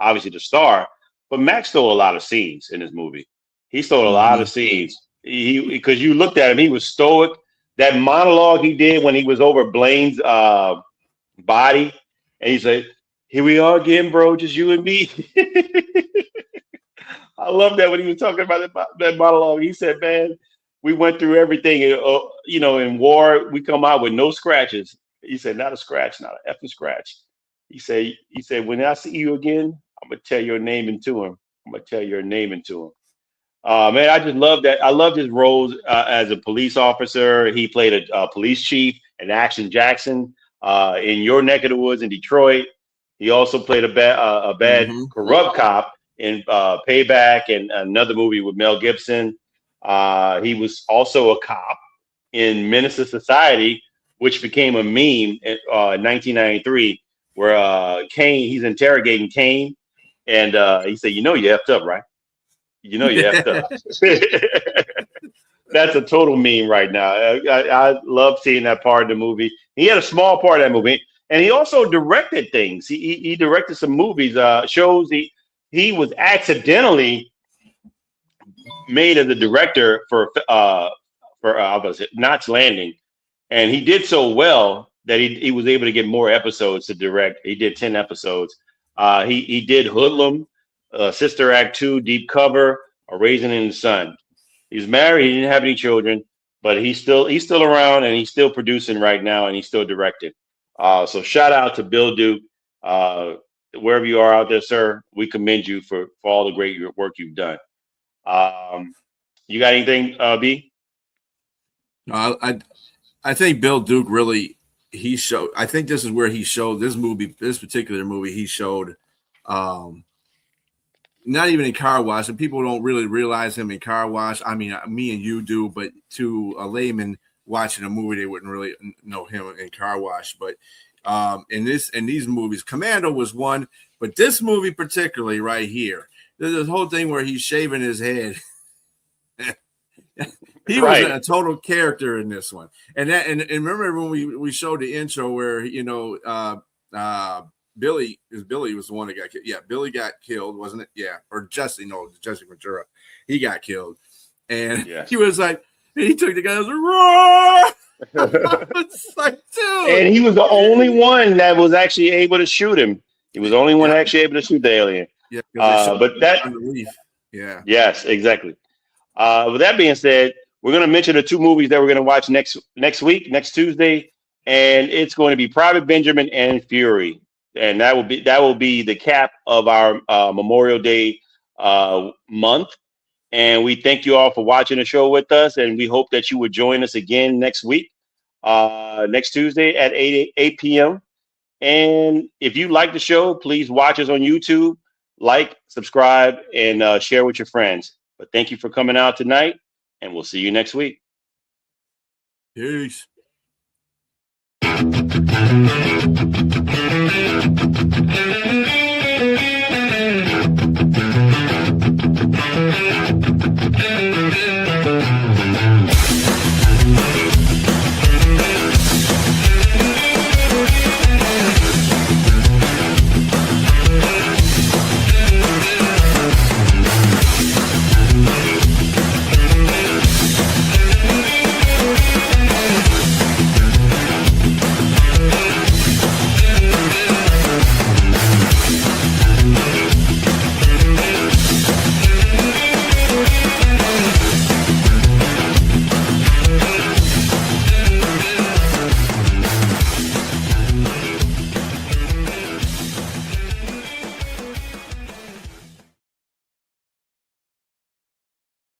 obviously the star. But Mac stole a lot of scenes in this movie. He stole a lot of scenes. Because you looked at him, he was stoic. That monologue he did when he was over Blaine's body, and he said, "Here we are again, bro, just you and me." I love that when he was talking about that monologue. He said, "Man, we went through everything. In war, we come out with no scratches." He said, "Not a scratch, not an effing scratch." He said, "When I see you again, I'm gonna tell your name into him. Man, I just love that. I loved his roles as a police officer. He played a police chief in Action Jackson in your neck of the woods in Detroit. He also played a bad corrupt cop in Payback and another movie with Mel Gibson. He was also a cop in Menace to Society, which became a meme in 1993, where Kane, he's interrogating Kane, and he said, "You know you effed up, right? You know you effed up." That's a total meme right now. I love seeing that part of the movie. He had a small part of that movie, and he also directed things. He directed some movies, shows. He was accidentally made as a director for Knots Landing, and he did so well that he was able to get more episodes to direct. He did 10 episodes. He did Hoodlum, Sister Act 2, Deep Cover, A Raisin in the Sun. He's married. He didn't have any children, but he's still around, and he's still producing right now, and he's still directing. So shout out to Bill Duke. Wherever you are out there, sir, we commend you for all the great work you've done. You got anything, B? I think Bill Duke really showed. I think this is where he showed this particular movie. He showed. Not even in Car Wash, and people don't really realize him in Car Wash. I mean, me and you do, but to a layman watching a movie, they wouldn't really know him in Car Wash. But in these movies, Commando was one, but this movie particularly right here, there's this whole thing where he's shaving his head. He was a total character in this one, and remember when we showed the intro where Billy was the one that got killed. Yeah, Billy got killed, wasn't it? Yeah, or Jesse Ventura, he got killed, and he was like, he took the guy, was like, roar. It's like, dude. And he was the only one that was actually able to shoot him. He was the only one actually able to shoot the alien. Yeah, but that underneath. Yeah. Yes, exactly. With that being said, we're going to mention the two movies that we're going to watch next week, next Tuesday, and it's going to be Private Benjamin and Fury. And that will be the cap of our Memorial Day month. And we thank you all for watching the show with us, and we hope that you would join us again next week, next Tuesday at 8 p.m. And if you like the show, please watch us on YouTube, like, subscribe, and share with your friends. But thank you for coming out tonight, and we'll see you next week. Peace.